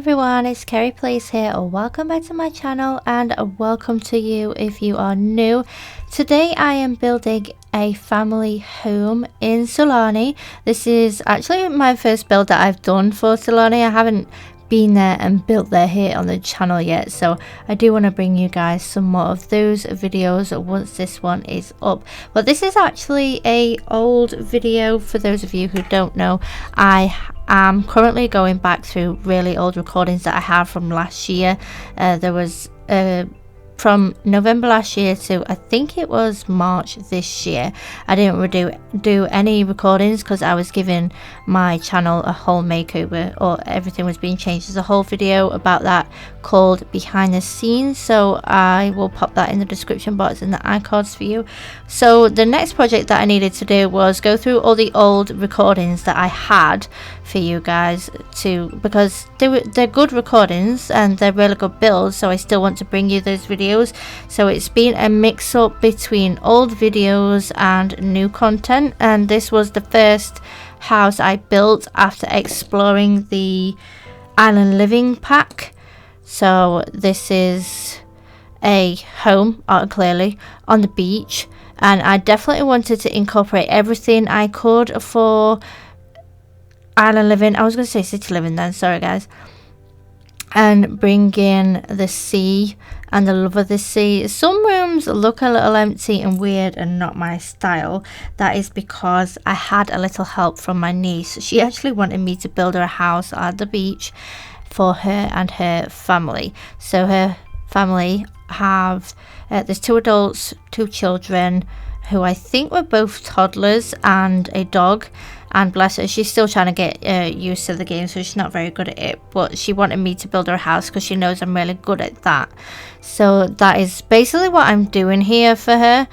everyone, it's KerryPlays here. Welcome back to my channel and welcome to you if you are new. Today I am building a family home in Sulani. This is actually my first build that I've done for Sulani. I haven't been there and built there here on the channel yet, so I do want to bring you guys some more of those videos once this one is up. But this is actually a old video. For those of you who don't know, I'm currently going back through really old recordings that I have from last year. There was from November last year to I think it was March this year. I didn't do any recordings because I was giving my channel a whole makeover, or everything was being changed. There's a whole video about that called behind the scenes, so I will pop that in the description box and the iCards for you. So the next project that I needed to do was go through all the old recordings that I had for you guys, because they're good recordings and they're really good builds, so I still want to bring you those videos. So it's been a mix up between old videos and new content, and this was the first house I built after exploring the island living pack. So this is a home clearly on the beach, and I definitely wanted to incorporate everything I could for island living. I was going to say city living then, sorry guys. And bring in the sea and the love of the sea. Some rooms look a little empty and weird and not my style. That is because I had a little help from my niece. She actually wanted me to build her a house at the beach for her and her family. So her family have there's 2 adults, 2 children, who I think were both toddlers, and a dog. And bless her, she's still trying to get used to the game, so she's not very good at it. But she wanted me to build her a house because she knows I'm really good at that. So that is basically what I'm doing here for her.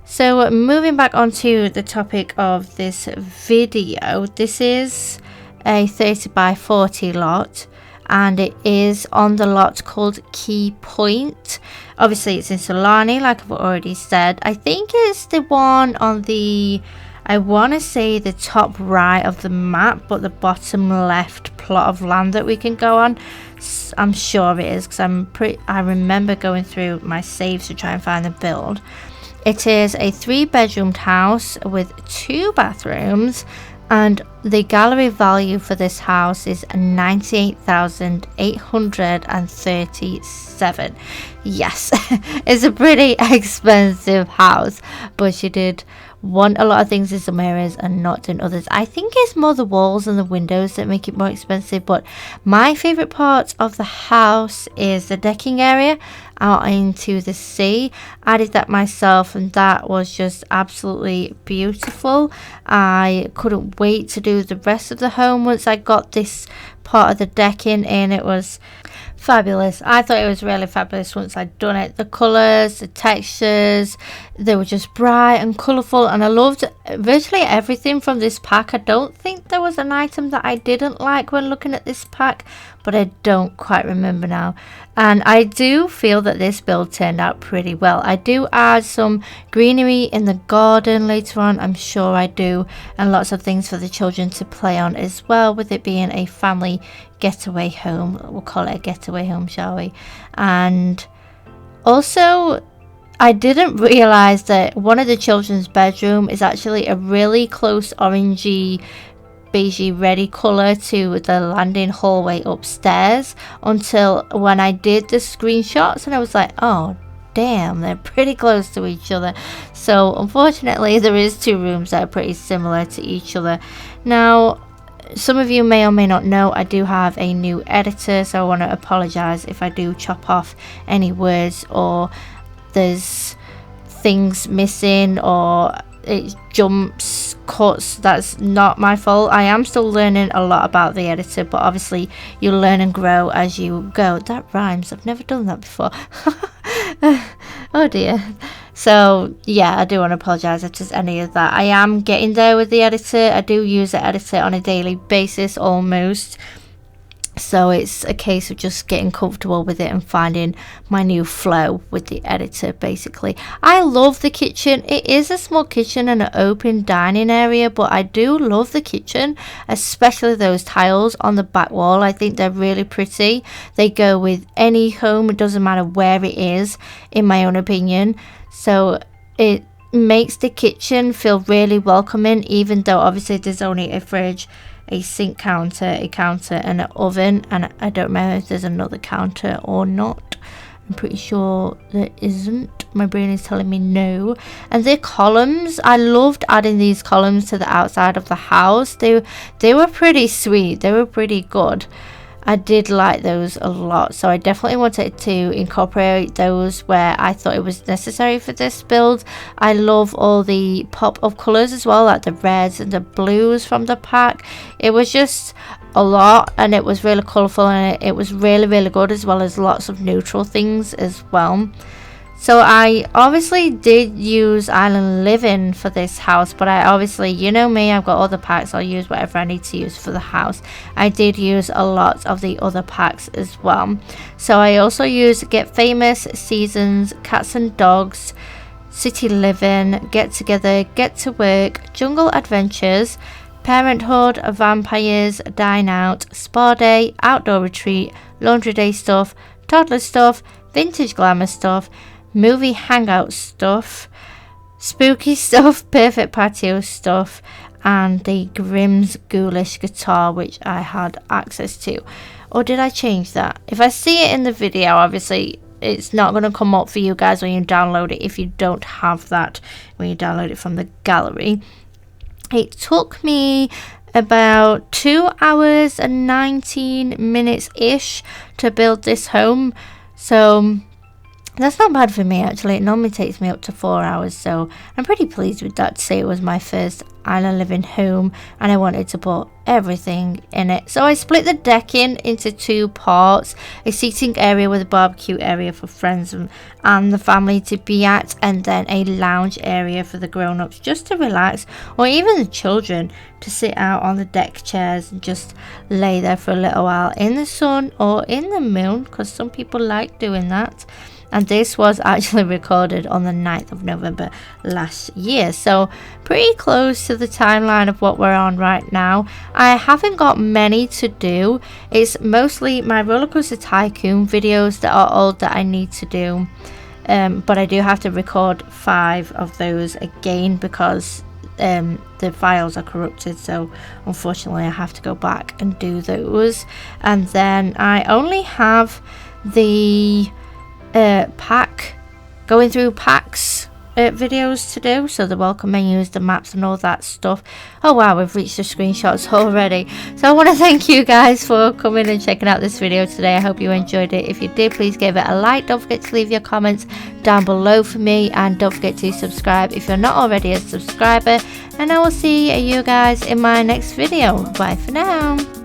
So moving back onto the topic of this video, this is a 30 by 40 lot, and it is on the lot called Key Point. Obviously it's in Sulani, like I've already said. I think it's the one on the, I want to say the top right of the map, but the bottom left plot of land that we can go on. I'm sure it is, because I remember going through my saves to try and find the build. It is a 3-bedroomed house with 2 bathrooms, and the gallery value for this house is 98,837. Yes, it's a pretty expensive house, but she did want a lot of things in some areas and not in others. I think it's more the walls and the windows that make it more expensive, but my favorite part of the house is the decking area out into the sea. I did that myself and that was just absolutely beautiful. I couldn't wait to do the rest of the home once I got this part of the decking in. It was fabulous. I thought it was really fabulous once I'd done it. The colours, the textures, they were just bright and colourful, and I loved virtually everything from this pack. I don't think there was an item that I didn't like when looking at this pack, but I don't quite remember now. And I do feel that this build turned out pretty well. I do add some greenery in the garden later on, I'm sure I do, and lots of things for the children to play on as well, with it being a family getaway home. We'll call it a getaway home, shall we? And also, I didn't realise that one of the children's bedroom is actually a really close orangey beigey reddy colour to the landing hallway upstairs, until when I did the screenshots and I was like, oh damn, they're pretty close to each other. So unfortunately there is 2 rooms that are pretty similar to each other. Now some of you may or may not know, I do have a new editor, so I want to apologise if I do chop off any words or there's things missing or it jumps, cuts. That's not my fault. I am still learning a lot about the editor, but obviously you learn and grow as you go. That rhymes. I've never done that before. Oh dear. So yeah, I do want to apologise if there's any of that. I am getting there with the editor. I do use the editor on a daily basis almost. So it's a case of just getting comfortable with it and finding my new flow with the editor, basically. I love the kitchen. It is a small kitchen and an open dining area, but I do love the kitchen, especially those tiles on the back wall. I think they're really pretty. They go with any home. It doesn't matter where it is, in my own opinion. So it makes the kitchen feel really welcoming, even though obviously there's only a fridge, a sink counter, a counter and an oven, and I don't remember if there's another counter or not. I'm pretty sure there isn't. My brain is telling me no. And the columns, I loved adding these columns to the outside of the house. They were pretty sweet. They were pretty good. I did like those a lot, so I definitely wanted to incorporate those where I thought it was necessary for this build. I love all the pop of colours as well, like the reds and the blues from the pack. It was just a lot, and it was really colourful, and it was really good, as well as lots of neutral things as well. So I obviously did use Island Living for this house, but I obviously, you know me, I've got other packs. I'll use whatever I need to use for the house. I did use a lot of the other packs as well. So I also used Get Famous, Seasons, Cats and Dogs, City Living, Get Together, Get to Work, Jungle Adventures, Parenthood, Vampires, Dine Out, Spa Day, Outdoor Retreat, Laundry Day Stuff, Toddler Stuff, Vintage Glamour Stuff, Movie Hangout Stuff, Spooky Stuff, Perfect Patio Stuff, and the Grimm's Ghoulish Guitar, which I had access to. Or did I change that? If I see it in the video, obviously it's not going to come up for you guys when you download it if you don't have that when you download it from the gallery. It took me about 2 hours and 19 minutes ish to build this home, so that's not bad for me actually. It normally takes me up to 4 hours, so I'm pretty pleased with that, to say it was my first Island Living home and I wanted to put everything in it. So I split the decking into 2 parts, a seating area with a barbecue area for friends and the family to be at, and then a lounge area for the grown-ups just to relax, or even the children to sit out on the deck chairs and just lay there for a little while in the sun or in the moon, because some people like doing that. And this was actually recorded on the 9th of November last year, so pretty close to the timeline of what we're on right now. I haven't got many to do. It's mostly my Roller Coaster Tycoon videos that are old that I need to do, but I do have to record 5 of those again because the files are corrupted, so unfortunately I have to go back and do those. And then I only have the going through packs videos to do, so the welcome menus, the maps and all that stuff. Oh wow, we've reached the screenshots already. So I want to thank you guys for coming and checking out this video today. I hope you enjoyed it. If you did, please give it a like. Don't forget to leave your comments down below for me, and don't forget to subscribe if you're not already a subscriber, and I will see you guys in my next video. Bye for now.